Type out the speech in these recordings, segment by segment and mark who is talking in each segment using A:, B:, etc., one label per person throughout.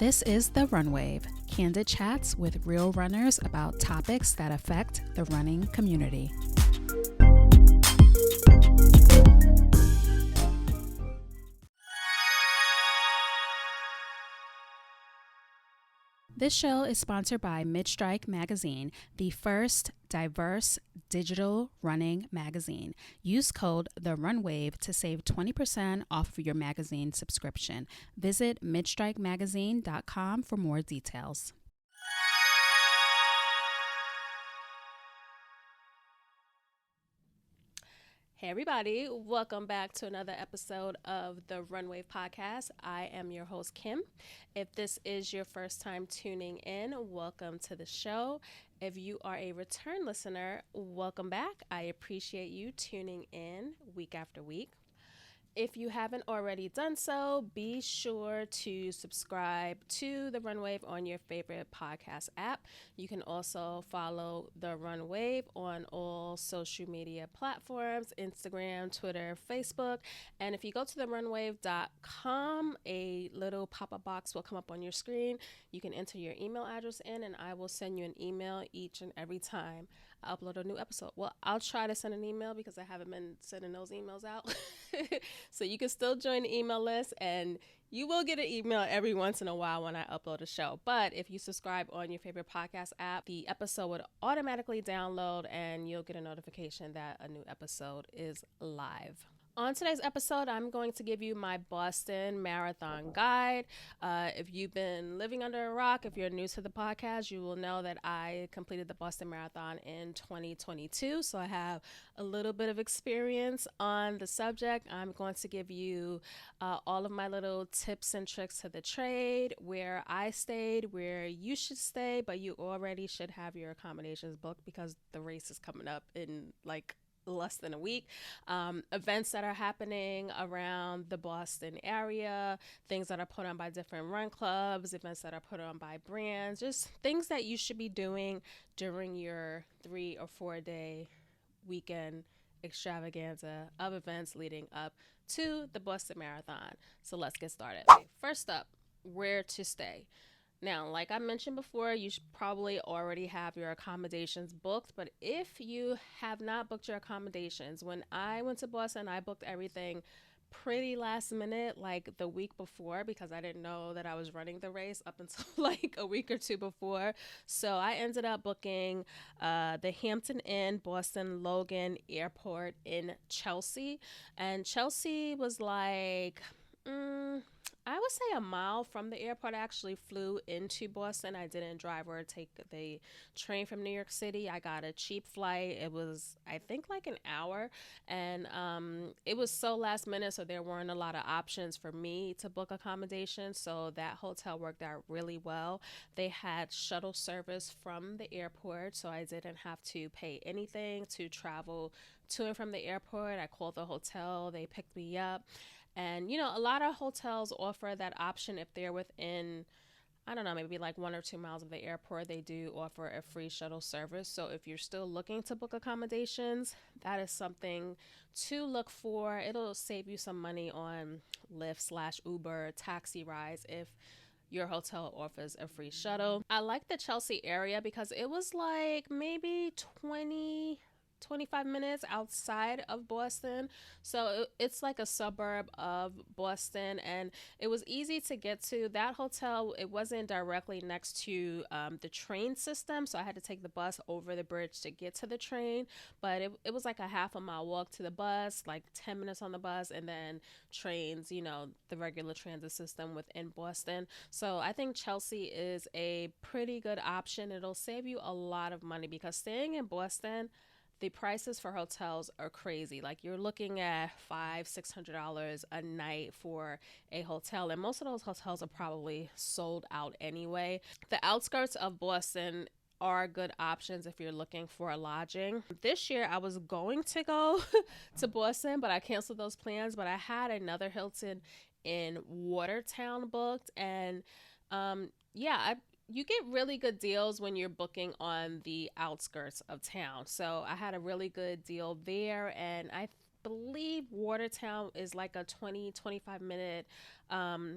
A: This is The Run Wave, candid chats with real runners about topics that affect the running community. This show is sponsored by Midstrike Magazine, the first diverse digital running magazine. Use code TheRunWave to save 20% off of your magazine subscription. Visit midstrikemagazine.com for more details. Hey everybody, welcome back to another episode of the Runway Podcast. I am your host, Kim. If this is your first time tuning in, welcome to the show. If you are a return listener, welcome back. I appreciate you tuning in week after week. If you haven't already done so, be sure to subscribe to The Run Wave on your favorite podcast app. You can also follow The Run Wave on all social media platforms, Instagram, Twitter, Facebook. And if you go to therunwave.com, a little pop-up box will come up on your screen. You can enter your email address in, and I will send you an email each and every time I upload a new episode. Well, I'll try to send an email because I haven't been sending those emails out. So you can still join the email list, and you will get an email every once in a while when I upload a show. But if you subscribe on your favorite podcast app, the episode would automatically download and you'll get a notification that a new episode is live. On today's episode, I'm going to give you my Boston Marathon guide. If you've been living under a rock, if you're new to the podcast, you will know that I completed the Boston Marathon in 2022. So I have a little bit of experience on the subject. I'm going to give you all of my little tips and tricks to the trade, where I stayed, where you should stay, but you already should have your accommodations booked because the race is coming up in like less than a week. Events that are happening around the Boston area, things that are put on by different run clubs, events that are put on by brands, just things that you should be doing during your 3 or 4 day weekend extravaganza of events leading up to the Boston Marathon. So let's get started. First up, where to stay. Now, like I mentioned before, you should probably already have your accommodations booked, but if you have not booked your accommodations, when I went to Boston, I booked everything pretty last minute, like the week before, because I didn't know that I was running the race up until like a week or two before. So I ended up booking the Hampton Inn Boston Logan Airport in Chelsea, and Chelsea was like I would say a mile from the airport. I actually flew into Boston. I didn't drive or take the train from New York City. I got a cheap flight. It was, I think, like an hour. And it was so last minute, so there weren't a lot of options for me to book accommodations. So that hotel worked out really well. They had shuttle service from the airport, so I didn't have to pay anything to travel to and from the airport. I called the hotel. They picked me up. And, you know, a lot of hotels offer that option if they're within, I don't know, maybe like 1 or 2 miles of the airport. They do offer a free shuttle service. So if you're still looking to book accommodations, that is something to look for. It'll save you some money on Lyft/Uber taxi rides if your hotel offers a free shuttle. I like the Chelsea area because it was like maybe 25 minutes outside of Boston. So it's like a suburb of Boston, and it was easy to get to. That hotel, it wasn't directly next to the train system, so I had to take the bus over the bridge to get to the train, but it was like a half a mile walk to the bus, like 10 minutes on the bus, and then trains, you know, the regular transit system within Boston. So I think Chelsea is a pretty good option. It'll save you a lot of money because staying in Boston, the prices for hotels are crazy. Like you're looking at $500-$600 a night for a hotel, and most of those hotels are probably sold out anyway. The outskirts of Boston are good options if you're looking for a lodging. This year I was going to go to Boston, but I canceled those plans. But I had another Hilton in Watertown booked, and you get really good deals when you're booking on the outskirts of town. So I had a really good deal there, and I believe Watertown is like a 20-25 minute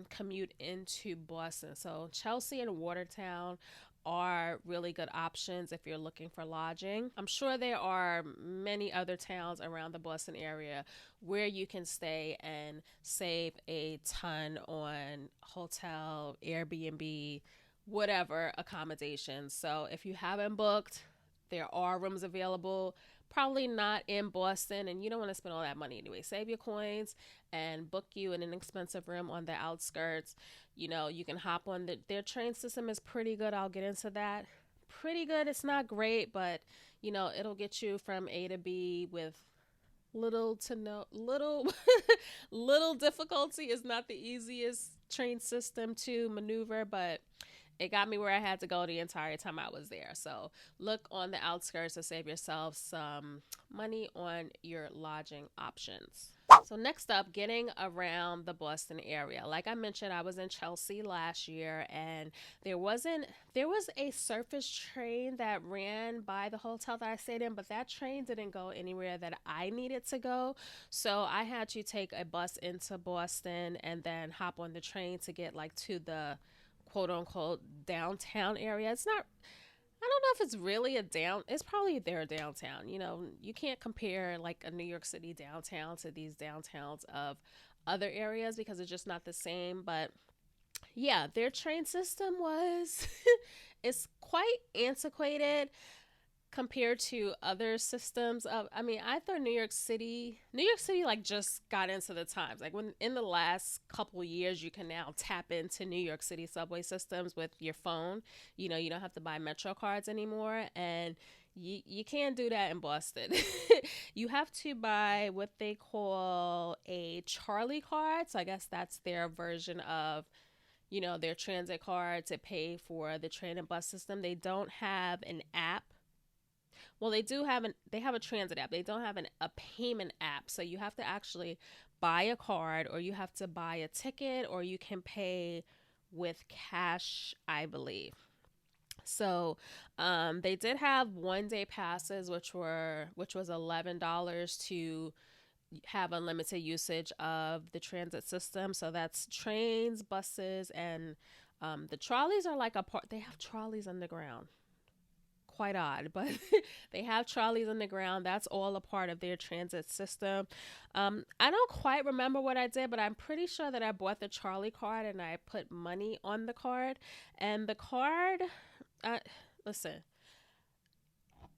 A: commute into Boston. So Chelsea and Watertown are really good options if you're looking for lodging. I'm sure there are many other towns around the Boston area where you can stay and save a ton on hotel, Airbnb, whatever accommodations. So if you haven't booked, there are rooms available. Probably not in Boston, and you don't want to spend all that money anyway. Save your coins and book you in an inexpensive room on the outskirts. You can hop on their train system is pretty good. I'll get into that. Pretty good. It's not great, but it'll get you from A to B with little to no little little difficulty. Is not the easiest train system to maneuver, but it got me where I had to go the entire time I was there. So look on the outskirts to save yourself some money on your lodging options. So next up, getting around the Boston area. Like I mentioned, I was in Chelsea last year, and there was a surface train that ran by the hotel that I stayed in, but that train didn't go anywhere that I needed to go. So I had to take a bus into Boston and then hop on the train to get like to the quote unquote downtown area. It's not, I don't know if it's really it's probably their downtown. You can't compare like a New York City downtown to these downtowns of other areas because it's just not the same. But yeah, their train system was, it's quite antiquated compared to other systems of, I mean, I thought New York City like just got into the times. Like when in the last couple years you can now tap into New York City subway systems with your phone. You don't have to buy Metro cards anymore, and you can't do that in Boston. You have to buy what they call a Charlie card. So I guess that's their version of their transit card to pay for the train and bus system. They don't have an app. Well, they have a transit app. They don't have a payment app. So you have to actually buy a card, or you have to buy a ticket, or you can pay with cash, I believe. So they did have 1 day passes, which was $11 to have unlimited usage of the transit system. So that's trains, buses, and the trolleys are like a part. They have trolleys underground. Quite odd, but they have trolleys on the ground. That's all a part of their transit system. I don't quite remember what I did, but I'm pretty sure that I bought the Charlie card and I put money on the card. And the card, listen,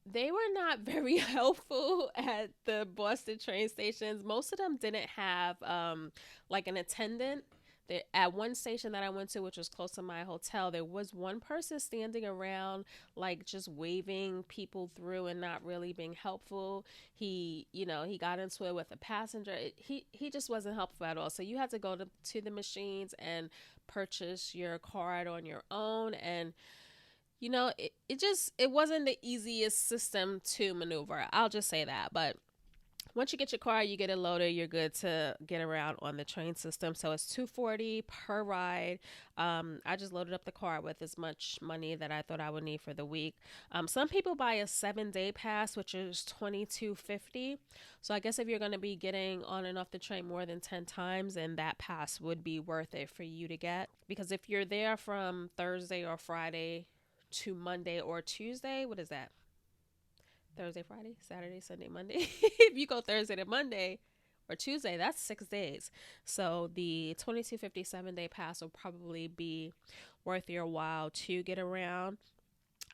A: they were not very helpful at the Boston train stations. Most of them didn't have like an attendant. At one station that I went to, which was close to my hotel, there was one person standing around, like just waving people through and not really being helpful. He got into it with a passenger. He just wasn't helpful at all. So you had to go to the machines and purchase your card on your own. And it wasn't the easiest system to maneuver. I'll just say that. But once you get your car, you get it loaded, you're good to get around on the train system. So it's $240 per ride. I just loaded up the car with as much money that I thought I would need for the week. Some people buy a 7-day pass, which is $22.50. So I guess if you're going to be getting on and off the train more than 10 times, then that pass would be worth it for you to get. Because if you're there from Thursday or Friday to Monday or Tuesday, what is that? Thursday, Friday, Saturday, Sunday, Monday. If you go Thursday to Monday or Tuesday, that's 6 days. So the 22.57 day pass will probably be worth your while to get around.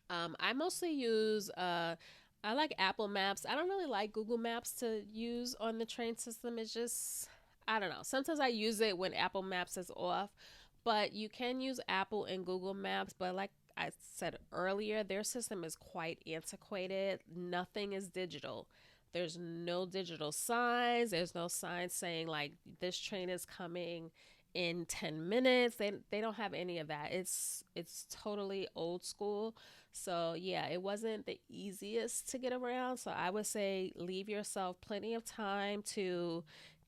A: I mostly use I like Apple Maps. I don't really like Google Maps to use on the train system. It's just, I don't know. Sometimes I use it when Apple Maps is off, but you can use Apple and Google Maps. But like I said earlier, their system is quite antiquated. Nothing is digital. There's no digital signs. There's no signs saying like this train is coming in 10 minutes. They don't have any of that. It's totally old school. So yeah, it wasn't the easiest to get around. So I would say leave yourself plenty of time to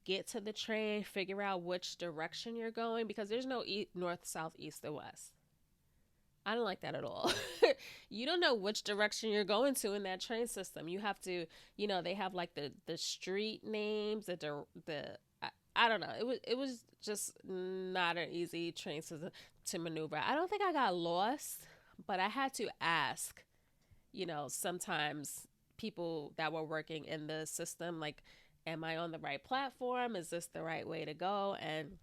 A: get to the train, figure out which direction you're going, because there's no north, south, east, or west. I don't like that at all. You don't know which direction you're going to in that train system. You have to, they have like the street names, I don't know. It was just not an easy train system to maneuver. I don't think I got lost, but I had to ask, sometimes people that were working in the system, like, am I on the right platform? Is this the right way to go? And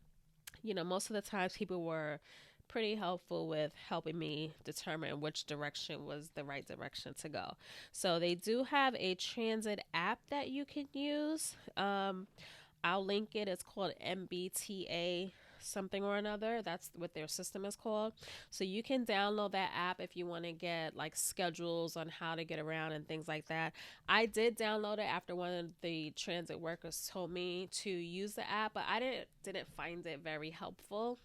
A: most of the times people were pretty helpful with helping me determine which direction was the right direction to go. So they do have a transit app that you can use. I'll link it. It's called MBTA something or another. That's what their system is called. So you can download that app if you want to get like schedules on how to get around and things like that. I did download it after one of the transit workers told me to use the app, but I didn't find it very helpful.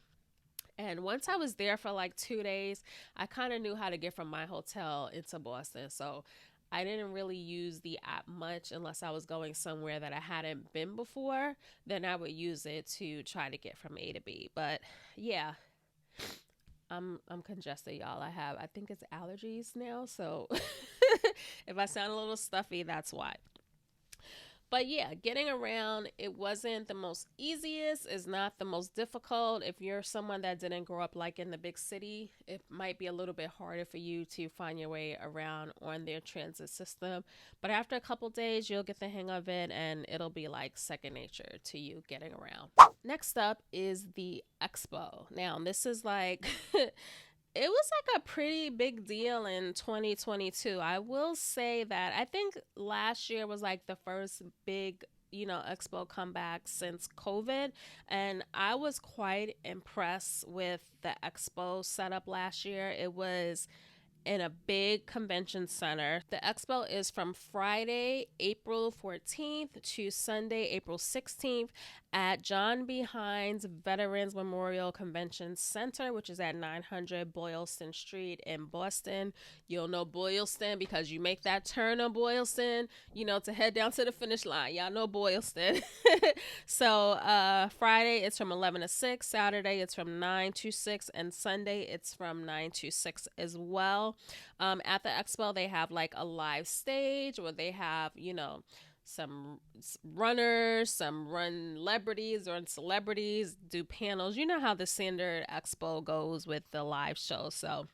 A: And once I was there for like 2 days, I kind of knew how to get from my hotel into Boston. So I didn't really use the app much unless I was going somewhere that I hadn't been before. Then I would use it to try to get from A to B. But yeah, I'm congested, y'all. I think it's allergies now. So if I sound a little stuffy, that's why. But yeah, getting around, it wasn't the most easiest. It's not the most difficult. If you're someone that didn't grow up like in the big city, it might be a little bit harder for you to find your way around on their transit system. But after a couple days, you'll get the hang of it and it'll be like second nature to you getting around. Next up is the Expo. Now, this is like it was like a pretty big deal in 2022. I will say that I think last year was like the first big, expo comeback since COVID. And I was quite impressed with the expo setup last year. It was in a big convention center. The expo is from Friday, April 14th to Sunday, April 16th at John B. Hines Veterans Memorial Convention Center, which is at 900 Boylston Street in Boston. You'll know Boylston because you make that turn on Boylston, to head down to the finish line. Y'all know Boylston. So Friday it's from 11 to 6, Saturday it's from 9 to 6, and Sunday it's from 9 to 6 as well. At the expo they have like a live stage where they have, some runners, some run celebrities or celebrities do panels. You know how the standard expo goes with the live show. So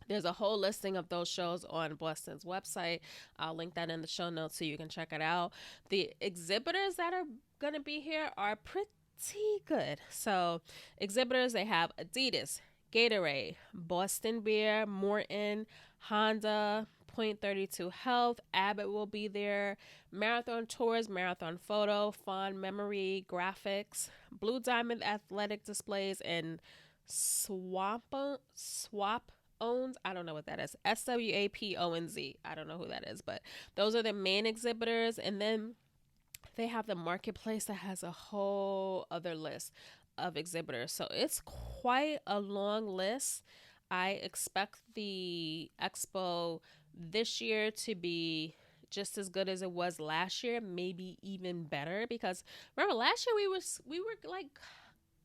A: there's a whole listing of those shows on Boston's website. I'll link that in the show notes so you can check it out. The exhibitors that are going to be here are pretty good. So exhibitors, they have Adidas, Gatorade, Boston Beer, Morton, Honda, Point 32 Health, Abbott will be there, Marathon Tours, Marathon Photo, Fond Memory Graphics, Blue Diamond Athletic Displays, and Swap Owns. I don't know what that is. SWAPONZ. I don't know who that is, but those are the main exhibitors. And then they have the marketplace that has a whole other list of exhibitors. So it's quite a long list. I expect the expo this year to be just as good as it was last year, maybe even better, because remember last year we were like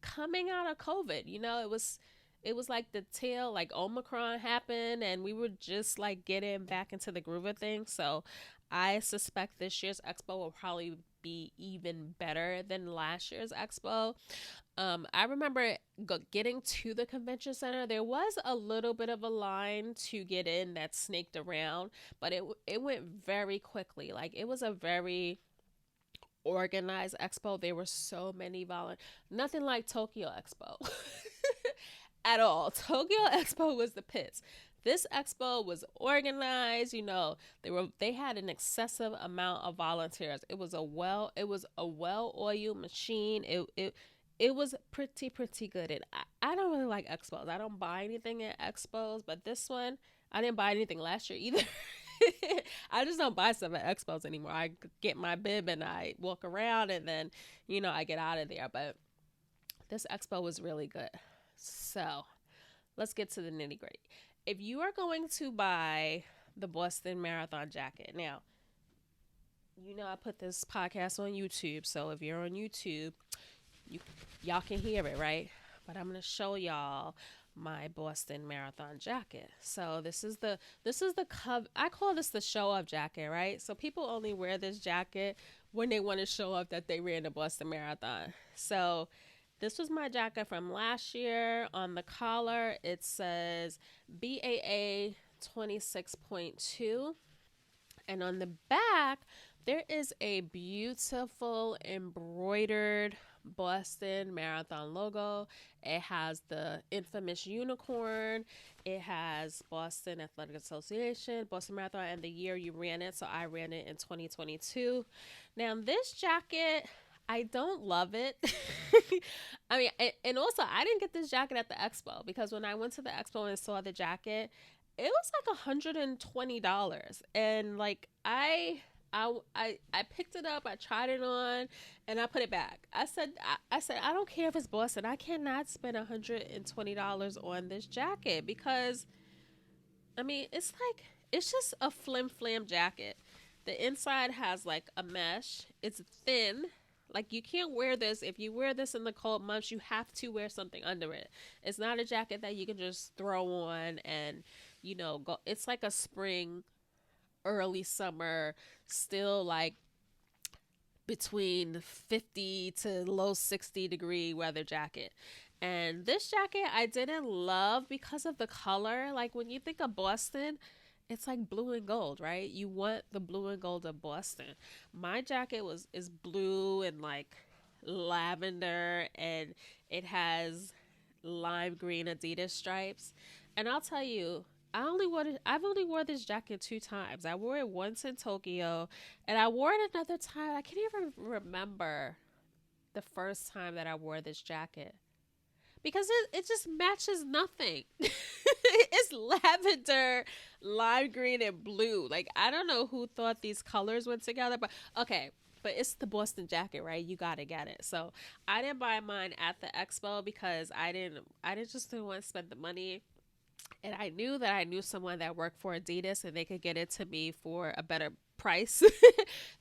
A: coming out of COVID. It was like the tail, like Omicron happened, and we were just like getting back into the groove of things. So I suspect this year's expo will probably be even better than last year's expo. I remember getting to the convention center. There was a little bit of a line to get in that snaked around, but it went very quickly. Like it was a very organized expo. There were so many nothing like Tokyo Expo at all. Tokyo Expo was the pits. This expo was organized. They had an excessive amount of volunteers. It was a well-oiled machine. It was pretty good. And I don't really like expos. I don't buy anything at expos, but this one, I didn't buy anything last year either. I just don't buy stuff at expos anymore. I get my bib and I walk around and then, I get out of there. But this expo was really good. So let's get to the nitty gritty. If you are going to buy the Boston Marathon jacket, now, I put this podcast on YouTube. So if you're on YouTube, y'all can hear it, right? But I'm going to show y'all my Boston Marathon jacket. So this is the I call this the show up jacket, right? So people only wear this jacket when they want to show up that they ran the Boston Marathon. So this was my jacket from last year. On the collar, it says BAA 26.2. And on the back, there is a beautiful embroidered Boston Marathon logo. It has the infamous unicorn. It has Boston Athletic Association, Boston Marathon, and the year you ran it. So I ran it in 2022. Now, this jacket, I don't love it. I mean, and also, I didn't get this jacket at the expo because when I went to the expo and saw the jacket, it was like $120, and like I picked it up, I tried it on, and I put it back. I said I don't care if it's Boston, I cannot spend $120 on this jacket because I mean it's just a flim flam jacket. The inside has like a mesh. It's thin. Like you can't wear this. If you wear this in the cold months, you have to wear something under it. It's not a jacket that you can just throw on and, go. It's like a spring, early summer, still like between 50 to low 60-degree weather jacket. And this jacket I didn't love because of the color. Like when you think of Boston, it's like blue and gold, right? You want the blue and gold of Boston. My jacket is blue and like lavender, and it has lime green Adidas stripes. And I'll tell you, I've only wore this jacket 2 times. I wore it once in Tokyo, and I wore it another time. I can't even remember the first time that I wore this jacket because it just matches nothing. It's lavender, lime green, and blue. Like I don't know who thought these colors went together, but okay. But it's the Boston jacket, right? You gotta get it. So I didn't buy mine at the expo because I didn't want to spend the money. And I knew that I knew someone that worked for Adidas and they could get it to me for a better price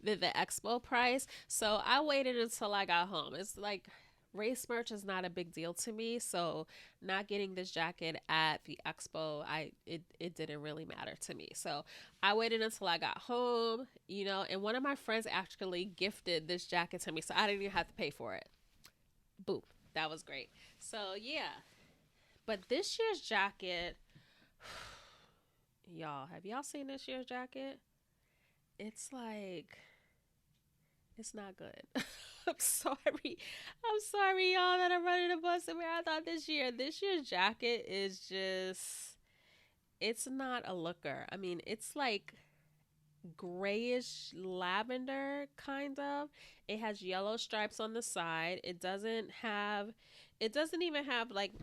A: than the expo price. So I waited until I got home. It's like race merch is not a big deal to me, so not getting this jacket at the expo, it didn't really matter to me. So I waited until I got home, and one of my friends actually gifted this jacket to me, so I didn't even have to pay for it. Boom. That was great. So yeah. But this year's jacket, y'all, have y'all seen this year's jacket? It's like it's not good. I'm sorry. I'm sorry, y'all, that I'm running a Boston Marathon this year. This year's jacket is just, it's not a looker. I mean, it's like grayish lavender, kind of. It has yellow stripes on the side. It doesn't even have like,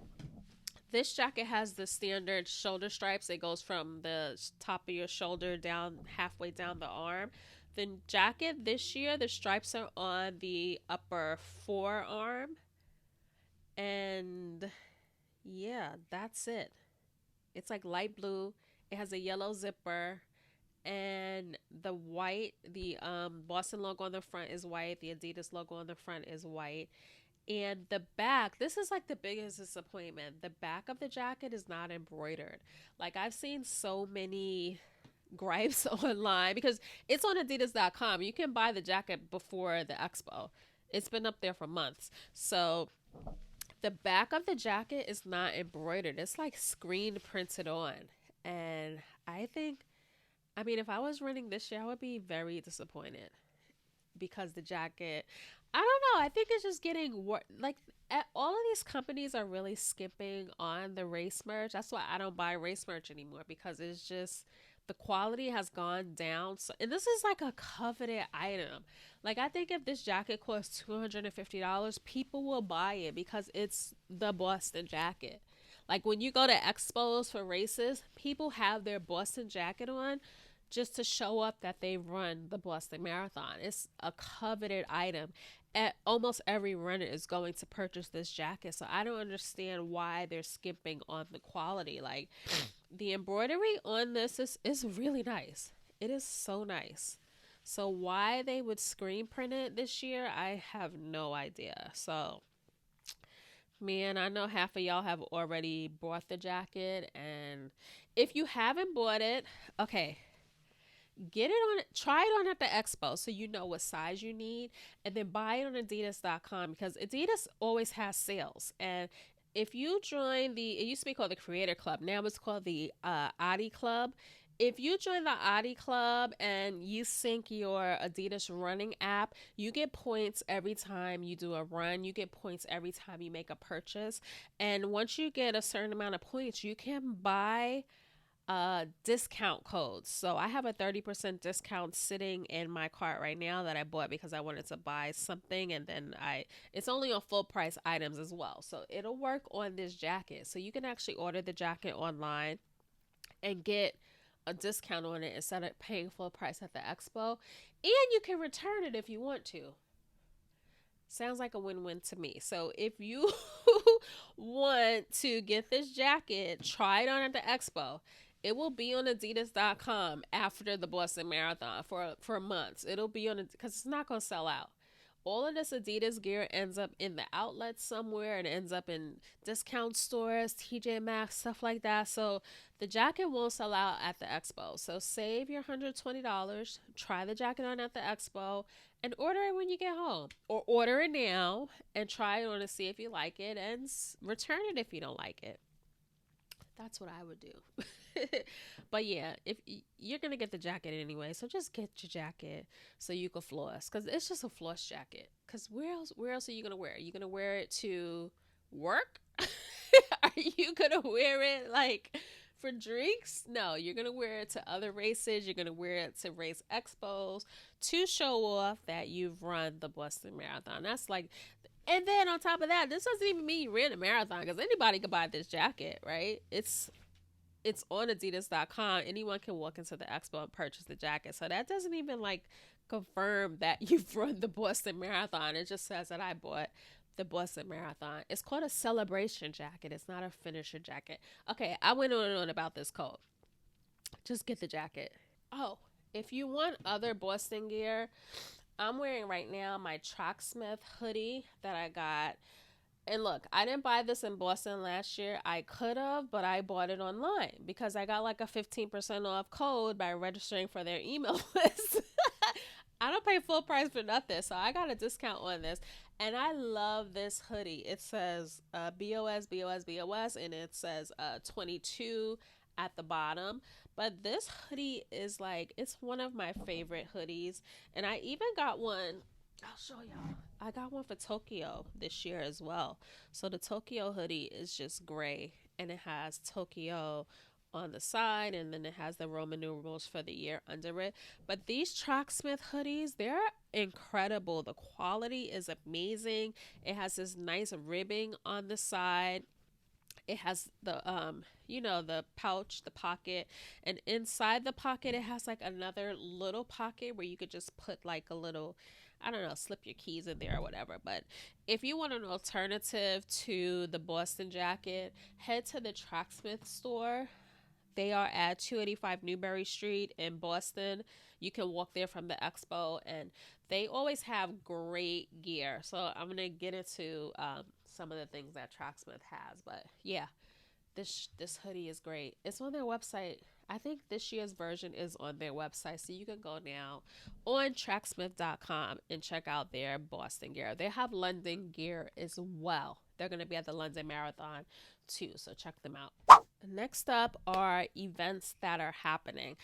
A: this jacket has the standard shoulder stripes. It goes from the top of your shoulder down halfway down the arm. The jacket this year, the stripes are on the upper forearm. And yeah, that's it. It's like light blue. It has a yellow zipper. And the Boston logo on the front is white. The Adidas logo on the front is white. And the back, this is like the biggest disappointment. The back of the jacket is not embroidered. Like I've seen so many gripes online because it's on adidas.com. You can buy the jacket before the expo. It's been up there for months. So the back of the jacket is not embroidered. It's like screen printed on. And I mean, if I was running this year, I would be very disappointed because the jacket, I don't know. I think it's just getting like all of these companies are really skipping on the race merch. That's why I don't buy race merch anymore because it's just the quality has gone down. So, and this is like a coveted item. Like I think if this jacket costs $250, people will buy it because it's the Boston jacket. Like when you go to expos for races, people have their Boston jacket on just to show up that they run the Boston Marathon. It's a coveted item. Almost every runner is going to purchase this jacket. So I don't understand why they're skipping on the quality. Like the embroidery on this is really nice. It is so nice. So why they would screen print it this year, I have no idea. So Man, I know half of y'all have already bought the jacket, and if you haven't bought it, okay, get it on, try it on at the expo so you know what size you need, and then buy it on adidas.com because Adidas always has sales. And if you join it used to be called the Creator Club, now it's called the Adi Club. If you join the Adi Club and you sync your Adidas running app, you get points every time you do a run. You get points every time you make a purchase. And once you get a certain amount of points, you can buy discount codes. So I have a 30% discount sitting in my cart right now that I bought because I wanted to buy something, and then I it's only on full price items as well. So it'll work on this jacket. So you can actually order the jacket online and get a discount on it instead of paying full price at the expo. And you can return it if you want to. Sounds like a win-win to me. So if you want to get this jacket, try it on at the expo. It will be on adidas.com after the Boston Marathon for months. It'll be on it because it's not going to sell out. All of this Adidas gear ends up in the outlets somewhere and ends up in discount stores, TJ Maxx, stuff like that. So the jacket won't sell out at the expo. So save your $120, try the jacket on at the expo, and order it when you get home. Or order it now and try it on to see if you like it and return it if you don't like it. That's what I would do. But yeah, if you're gonna get the jacket anyway, so just get your jacket so you can floss, because it's just a floss jacket. Because where else are you gonna wear it? You gonna wear it to work? Are you gonna wear it like for drinks? No, you're gonna wear it to other races. You're gonna wear it to race expos to show off that you've run the Boston Marathon. That's like, and then on top of that, this doesn't even mean you ran a marathon because anybody could buy this jacket, right? It's on adidas.com. Anyone can walk into the expo and purchase the jacket. So that doesn't even like confirm that you've run the Boston Marathon. It just says that I bought the Boston Marathon. It's called a celebration jacket. It's not a finisher jacket. Okay, I went on and on about this code. Just get the jacket. Oh, if you want other Boston gear, I'm wearing right now my Tracksmith hoodie that I got. And look, I didn't buy this in Boston last year. I could have, but I bought it online because I got like a 15% off code by registering for their email list. I don't pay full price for nothing, so I got a discount on this. And I love this hoodie. It says BOS, BOS, BOS, and it says 22 at the bottom. But this hoodie is like, it's one of my favorite hoodies. And I even got one. I'll show y'all. I got one for Tokyo this year as well. So the Tokyo hoodie is just gray and it has Tokyo on the side, and then it has the Roman numerals for the year under it. But these Tracksmith hoodies, they're incredible. The quality is amazing. It has this nice ribbing on the side. It has the pouch, the pocket, and inside the pocket it has like another little pocket where you could just put like a little, I don't know, slip your keys in there or whatever. But if you want an alternative to the Boston jacket, head to the Tracksmith store. They are at 285 Newbury Street in Boston. You can walk there from the expo, and they always have great gear. So I'm going to get into some of the things that Tracksmith has. But yeah, this hoodie is great. It's on their website. I think this year's version is on their website. So you can go now on tracksmith.com and check out their Boston gear. They have London gear as well. They're going to be at the London Marathon too. So check them out. Next up are events that are happening.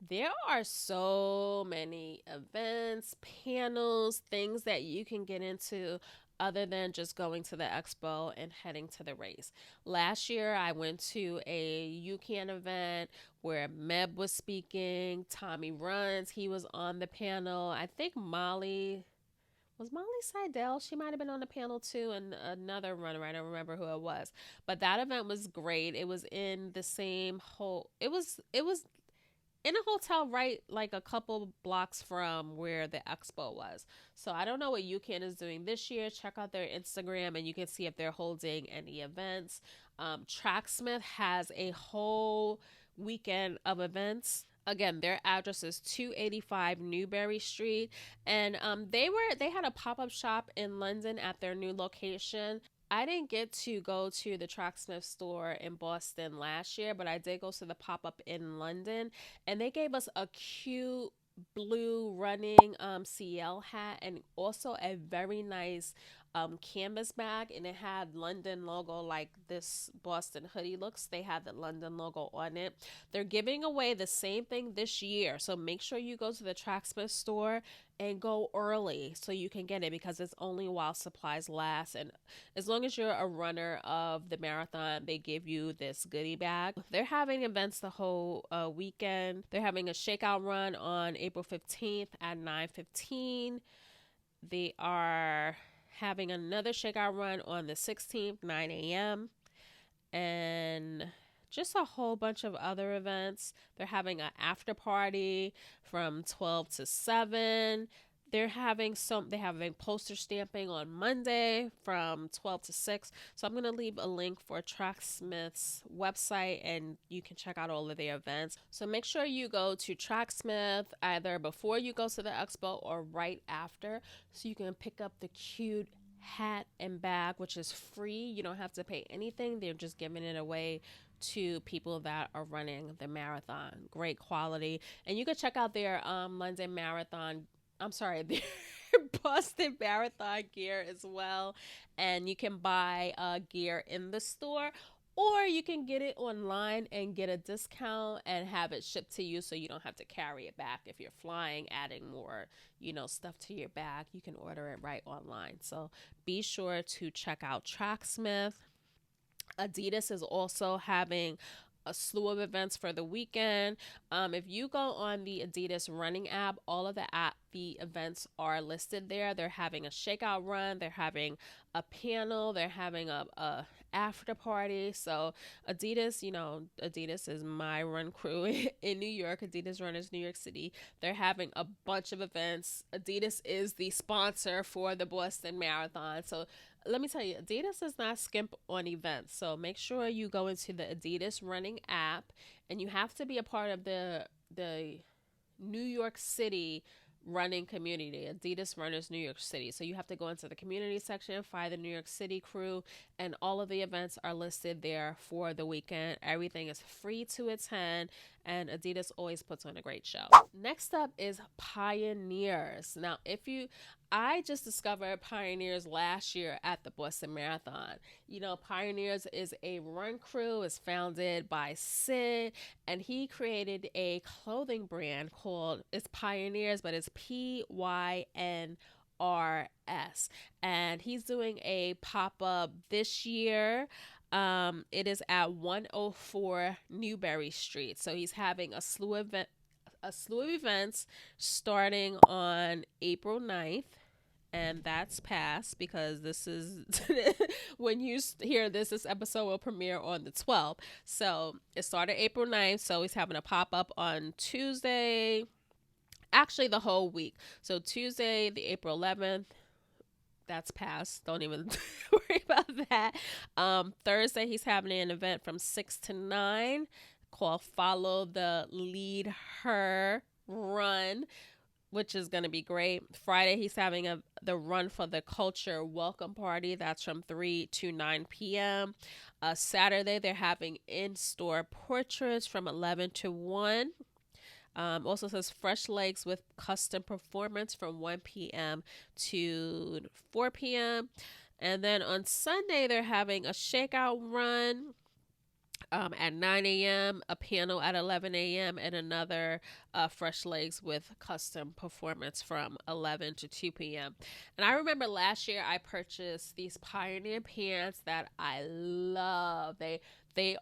A: There are so many events, panels, things that you can get into other than just going to the expo and heading to the race. Last year, I went to a UCAN event where Meb was speaking, Tommy Runs, he was on the panel. I think Molly Seidel? She might have been on the panel too, and another runner. I don't remember who it was, but that event was great. It was in the same whole. It was in a hotel right like a couple blocks from where the expo was. So I don't know what UCAN is doing this year. Check out their Instagram and you can see if they're holding any events. Tracksmith has a whole weekend of events. Again, their address is 285 Newbury Street, and they had a pop-up shop in London at their new location. I didn't get to go to the Tracksmith store in Boston last year, but I did go to the pop up in London, and they gave us a cute blue running CL hat and also a very nice canvas bag, and it had London logo like this Boston hoodie looks. They had the London logo on it. They're giving away the same thing this year, so make sure you go to the Tracksmith store and go early so you can get it because it's only while supplies last. And as long as you're a runner of the marathon, they give you this goodie bag. They're having events the whole weekend. They're having a shakeout run on April 15th at 9:15. They are having another shakeout run on the 16th, 9 a.m. And just a whole bunch of other events. They're having an after party from 12 to 7. They're having poster stamping on Monday from 12 to 6. So I'm going to leave a link for Tracksmith's website and you can check out all of their events. So make sure you go to Tracksmith either before you go to the expo or right after so you can pick up the cute hat and bag, which is free. You don't have to pay anything. They're just giving it away to people that are running the marathon. Great quality. And you can check out their London Marathon, I'm sorry, their Boston Marathon gear as well. And you can buy gear in the store, or you can get it online and get a discount and have it shipped to you so you don't have to carry it back. If you're flying, adding more, stuff to your bag, you can order it right online. So be sure to check out Tracksmith. Adidas is also having a slew of events for the weekend. If you go on the Adidas running app, all of the events are listed there. They're having a shakeout run. They're having a panel. They're having a after party. So Adidas, Adidas is my run crew in New York. Adidas Runners New York City. They're having a bunch of events. Adidas is the sponsor for the Boston Marathon. So let me tell you, Adidas does not skimp on events. So make sure you go into the Adidas running app, and you have to be a part of the New York City running community, Adidas Runners New York City. So you have to go into the community section, find the New York City crew, and all of the events are listed there for the weekend. Everything is free to attend, and Adidas always puts on a great show. Next up is Pioneers. Now, I just discovered Pioneers last year at the Boston Marathon. Pioneers is a run crew. It's founded by Sid, and he created a clothing brand called, it's Pioneers, but it's PYNRS. And he's doing a pop-up this year. It is at 104 Newbury Street. So he's having a slew of events starting on April 9th. And that's past because this is when you hear this episode will premiere on the 12th. So it started April 9th. So he's having a pop-up on Tuesday, actually the whole week. So Tuesday, the April 11th, that's past. Don't even worry about that. Thursday, he's having an event from 6 to 9 called Follow the Lead Her Run, which is going to be great. Friday, he's having the Run for the Culture welcome party. That's from 3 to 9 p.m. Saturday, they're having in-store portraits from 11 to 1. Also says Fresh Legs with custom performance from 1 p.m. to 4 p.m. And then on Sunday, they're having a shakeout run at 9 a.m., a panel at 11 a.m., and another Fresh Legs with custom performance from 11 to 2 p.m. And I remember last year I purchased these Pioneer pants that I love. They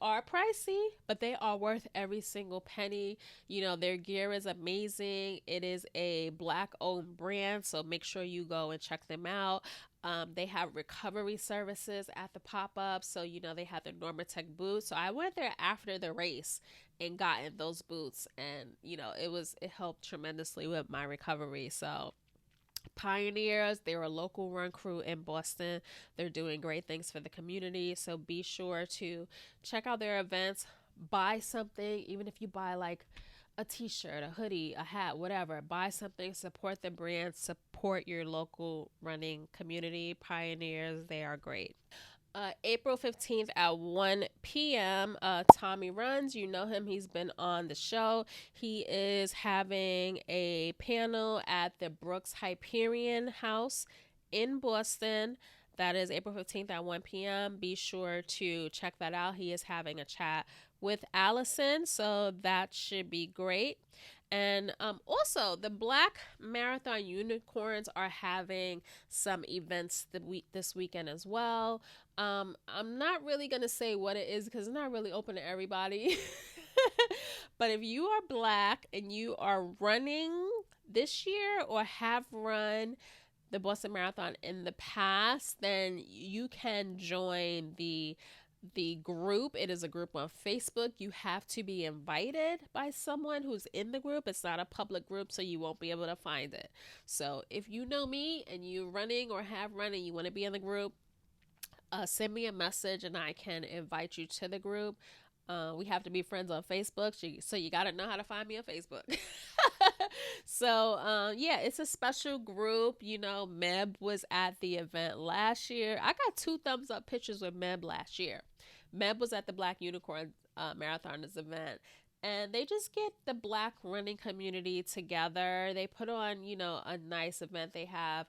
A: are pricey, but they are worth every single penny. Their gear is amazing. It is a Black-owned brand, so make sure you go and check them out. They have recovery services at the pop-up. So, they have the Normatec boots. So I went there after the race and gotten those boots. And, it helped tremendously with my recovery. So Pioneers, they're a local run crew in Boston. They're doing great things for the community. So be sure to check out their events. Buy something, even if you buy like a t-shirt, a hoodie, a hat, whatever. Buy something, support the brand, support your local running community. Pioneers, they are great. April 15th at 1 p.m. Tommy Runs. You know him. He's been on the show. He is having a panel at the Brooks Hyperion House in Boston. That is April 15th at 1 p.m. Be sure to check that out. He is having a chat with Allison, so that should be great. And also, the Black Marathon Unicorns are having some events this weekend as well. I'm not really gonna say what it is because it's not really open to everybody. But if you are Black and you are running this year or have run the Boston Marathon in the past, then you can join the group. It is a group on Facebook. You have to be invited by someone who's in the group. It's not a public group, so you won't be able to find it. So if you know me and you're running or have run and you want to be in the group, send me a message and I can invite you to the group. We have to be friends on Facebook, so you got to know how to find me on Facebook. So, yeah, it's a special group. You know, Meb was at the event last year. I got 2 thumbs up pictures with Meb last year. Meb was at the Black Unicorn Marathoners event. And they just get the Black running community together. They put on, you know, a nice event. They have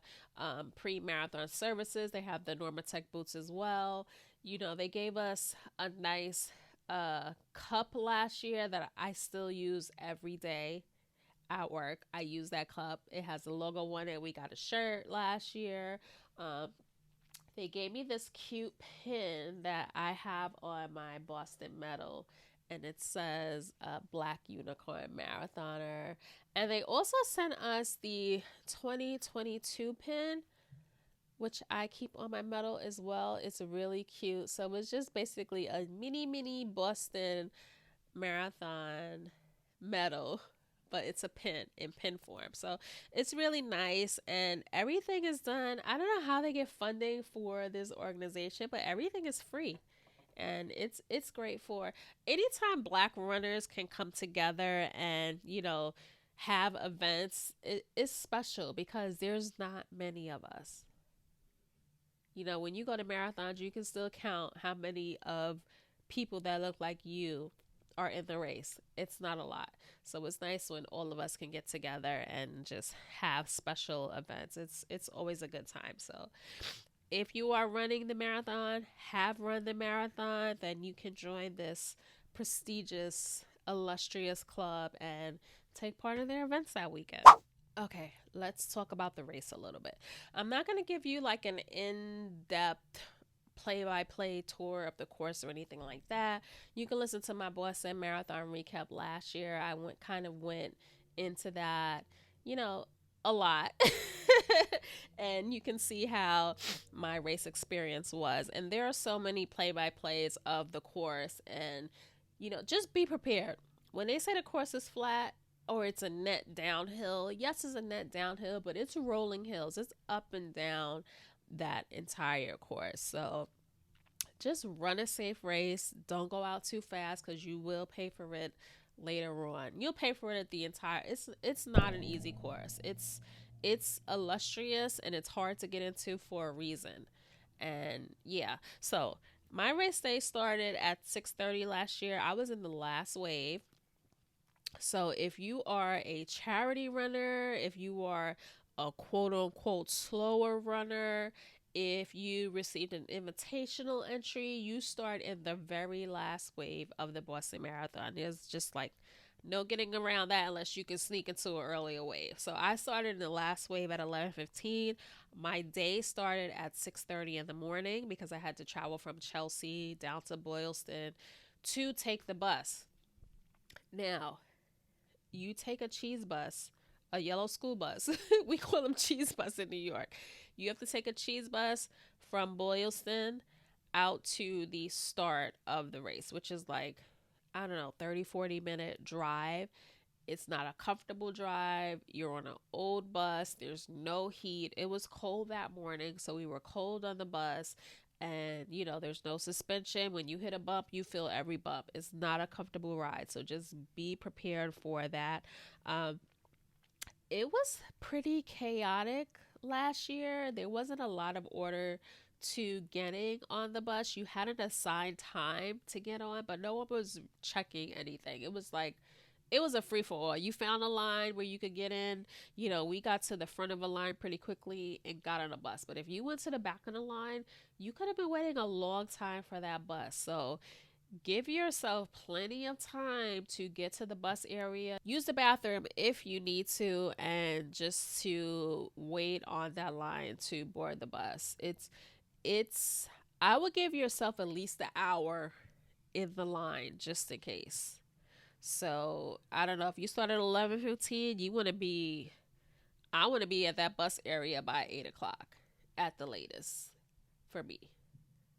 A: pre-marathon services. They have the Normatec boots as well. You know, they gave us a nice cup last year that I still use every day at work. I use that cup. It has the logo on it. We got a shirt last year. They gave me this cute pin that I have on my Boston medal, and it says Black Unicorn Marathoner. And they also sent us the 2022 pin, which I keep on my medal as well. It's really cute. So it's just basically a mini Boston Marathon medal, but it's a pin in pin form. So it's really nice, and everything is done. I don't know how they get funding for this organization, but everything is free. And it's great for anytime Black runners can come together and, you know, have events. It's special because there's not many of us. You know, when you go to marathons, you can still count how many of people that look like you are in the race. It's not a lot. So it's nice when all of us can get together and just have special events. It's always a good time. So if you are running the marathon, have run the marathon, then you can join this prestigious, illustrious club and take part in their events that weekend. Okay, let's talk about the race a little bit. I'm not going to give you like an in-depth play-by-play tour of the course or anything like that. You can listen to my Boston Marathon recap last year. I went into that, you know, a lot. And you can see how my race experience was. And there are so many play-by-plays of the course, and you know, just be prepared. When they say the course is flat, or it's a net downhill. Yes, it's a net downhill, but it's rolling hills. It's up and down that entire course. So just run a safe race. Don't go out too fast because you will pay for it later on. You'll pay for it at the entire. It's not an easy course. It's illustrious and it's hard to get into for a reason. And yeah, so my race day started at 6:30 last year. I was in the last wave. So if you are a charity runner, if you are a quote unquote slower runner, if you received an invitational entry, you start in the very last wave of the Boston Marathon. There's just like no getting around that unless you can sneak into an earlier wave. So I started in the last wave at 11:15. My day started at 6:30 in the morning because I had to travel from Chelsea down to Boylston to take the bus. Now, you take a cheese bus, a yellow school bus. We call them cheese bus in New York. You have to take a cheese bus from Boylston out to the start of the race, which is like, I don't know, 30-40 minute drive. It's not a comfortable drive. You're on an old bus. There's no heat. It was cold that morning, so we were cold on the bus. And, you know, there's no suspension. When you hit a bump, you feel every bump. It's not a comfortable ride. So just be prepared for that. It was pretty chaotic last year. There wasn't a lot of order to getting on the bus. You had an assigned time to get on, but no one was checking anything. It was like, it was a free for all. You found a line where you could get in. We got to the front of a line pretty quickly and got on a bus. But if you went to the back of the line, you could have been waiting a long time for that bus. So give yourself plenty of time to get to the bus area. Use the bathroom if you need to, and just to wait on that line to board the bus. It's I would give yourself at least an hour in the line just in case. So I don't know, if you start at 11:15, I want to be at that bus area by 8 o'clock at the latest for me,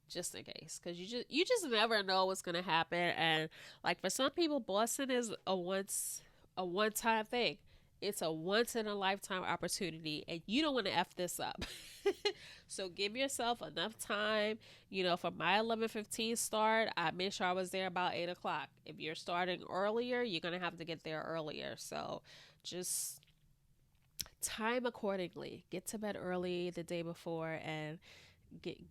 A: just in case, because you just never know what's gonna happen. And like for some people, Boston is a one time thing. It's a once in a lifetime opportunity, and you don't want to f this up. So give yourself enough time. For my 11:15 start, I made sure I was there about 8 o'clock. If you're starting earlier, you're gonna have to get there earlier. So just time accordingly. Get to bed early the day before and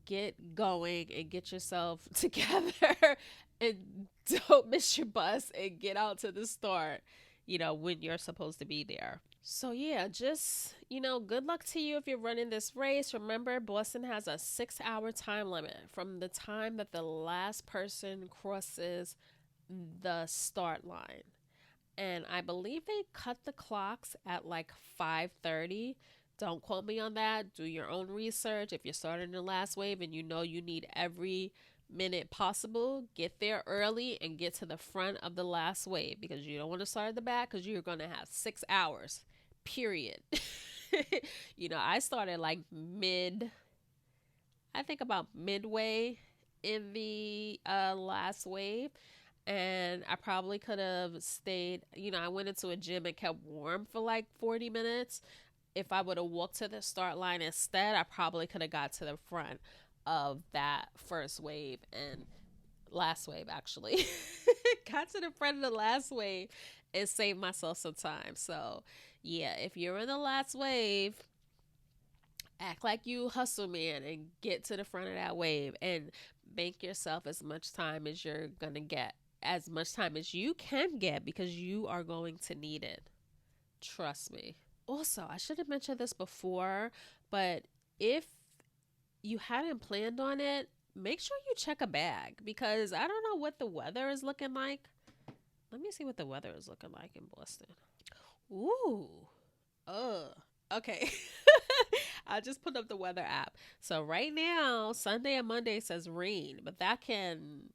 A: get going and get yourself together and don't miss your bus and get out to the start, when you're supposed to be there. So yeah, just, good luck to you if you're running this race. Remember, Boston has a 6-hour time limit from the time that the last person crosses the start line. And I believe they cut the clocks at like 5:30. Don't quote me on that. Do your own research. If you're starting the last wave and you need every minute possible, get there early and get to the front of the last wave, because you don't want to start at the back, because you're going to have 6 hours, period. I started like I think about midway in the last wave. And I probably could have stayed, I went into a gym and kept warm for like 40 minutes. If I would have walked to the start line instead, I probably could have got to the front of that first wave and last wave, actually. Got to the front of the last wave and saved myself some time. So, yeah, if you're in the last wave, act like you hustle man and get to the front of that wave and make yourself as much time as you're going to get. As much time as you can get, because you are going to need it. Trust me. Also, I should have mentioned this before, but if you hadn't planned on it, make sure you check a bag, because I don't know what the weather is looking like. Let me see what the weather is looking like in Boston. Ooh. Okay. I just put up the weather app. So right now, Sunday and Monday says rain, but that can,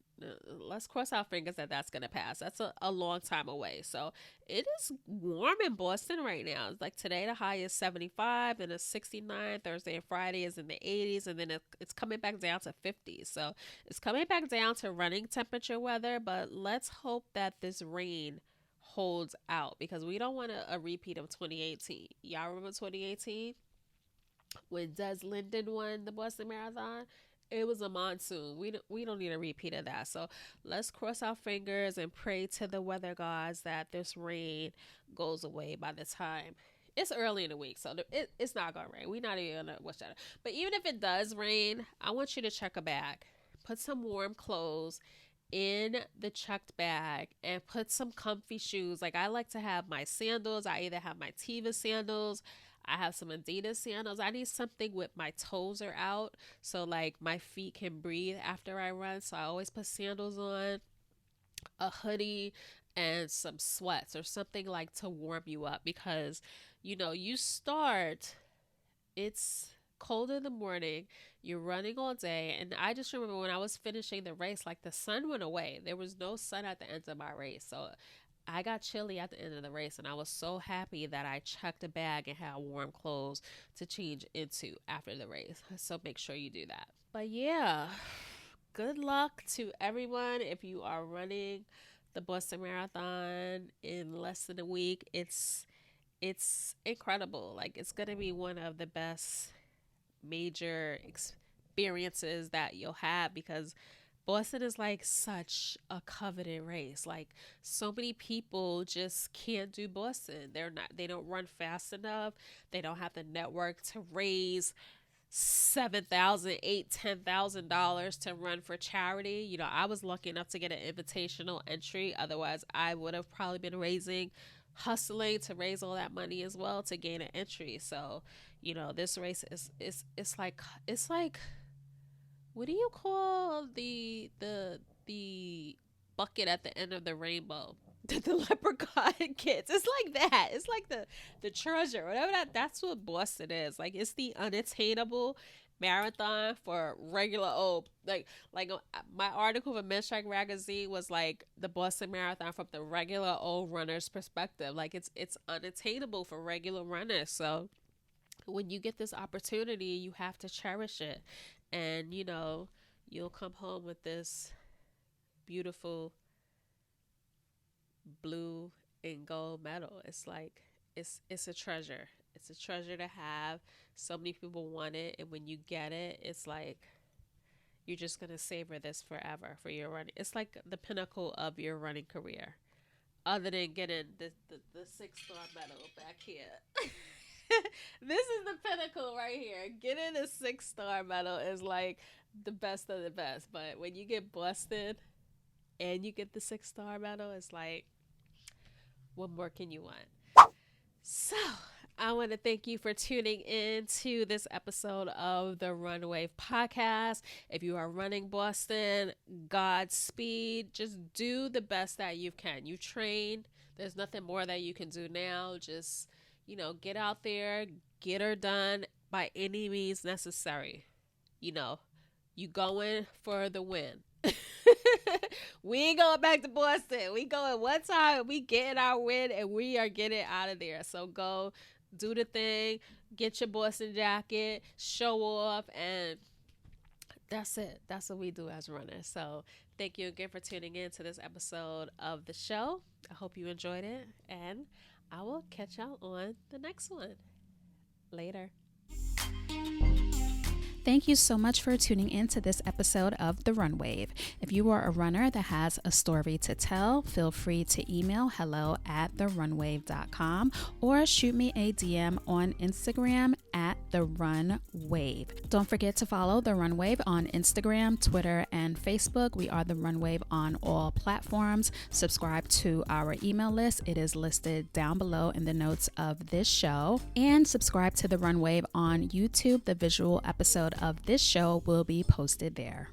A: let's cross our fingers that that's going to pass. That's a long time away. So it is warm in Boston right now. It's like today the high is 75 and it's 69. Thursday and Friday is in the 80s, and then it's coming back down to 50. So it's coming back down to running temperature weather, but let's hope that this rain holds out, because we don't want a repeat of 2018. Y'all remember 2018 when Des Linden won the Boston Marathon? It was a monsoon. We don't need a repeat of that. So let's cross our fingers and pray to the weather gods that this rain goes away by the time. It's early in the week, so it's not gonna rain. We're not even gonna watch that. But even if it does rain, I want you to check a bag. Put some warm clothes in the checked bag and put some comfy shoes. Like, I like to have my sandals. I either have my Teva sandals, I have some Adidas sandals. I need something with my toes are out, so like my feet can breathe after I run. So I always put sandals on, a hoodie, and some sweats or something like to warm you up, because you start, it's cold in the morning, you're running all day. And I just remember when I was finishing the race, like the sun went away. There was no sun at the end of my race. So I got chilly at the end of the race, and I was so happy that I checked a bag and had warm clothes to change into after the race. So make sure you do that. But yeah, good luck to everyone if you are running the Boston Marathon in less than a week. It's incredible. Like, it's gonna be one of the best major experiences that you'll have, because Boston is like such a coveted race. Like, so many people just can't do Boston. They don't run fast enough. They don't have the network to raise $7,000, $10,000 to run for charity. You know, I was lucky enough to get an invitational entry. Otherwise, I would have probably been hustling to raise all that money as well to gain an entry. So, you know, this race is it's like what do you call the bucket at the end of the rainbow that the leprechaun gets? It's like that. It's like the treasure, whatever that's what Boston is. Like it's the unattainable marathon for regular old my article for Men's Magazine was like the Boston Marathon from the regular old runner's perspective. Like it's unattainable for regular runners. So when you get this opportunity, you have to cherish it. And you know, you'll come home with this beautiful blue and gold medal. It's like it's a treasure. It's a treasure to have. So many people want it, and when you get it, it's like you're just gonna savor this forever for your running. It's like the pinnacle of your running career, other than getting the 6-star medal back here. This is the pinnacle right here. Getting a 6-star medal is like the best of the best. But when you get busted and you get the 6-star medal, it's like, what more can you want? So I want to thank you for tuning in to this episode of the Runwave podcast. If you are running Boston, Godspeed. Just do the best that you can. You trained. There's nothing more that you can do now. Just, you know, get out there, get her done by any means necessary. You know, you going for the win. We ain't going back to Boston. We going one time. We getting our win and we are getting out of there. So go do the thing, get your Boston jacket, show off, and that's it. That's what we do as runners. So thank you again for tuning in to this episode of the show. I hope you enjoyed it, and I will catch y'all on the next one. Later. Thank you so much for tuning in to this episode of The Runwave. If you are a runner that has a story to tell, feel free to email hello@therunwave.com or shoot me a DM on Instagram at The Runwave. Don't forget to follow The Runwave on Instagram, Twitter, and Facebook. We are The Runwave on all platforms. Subscribe to our email list. It is listed down below in the notes of this show. And subscribe to The Runwave on YouTube. The visual episode of this show will be posted there.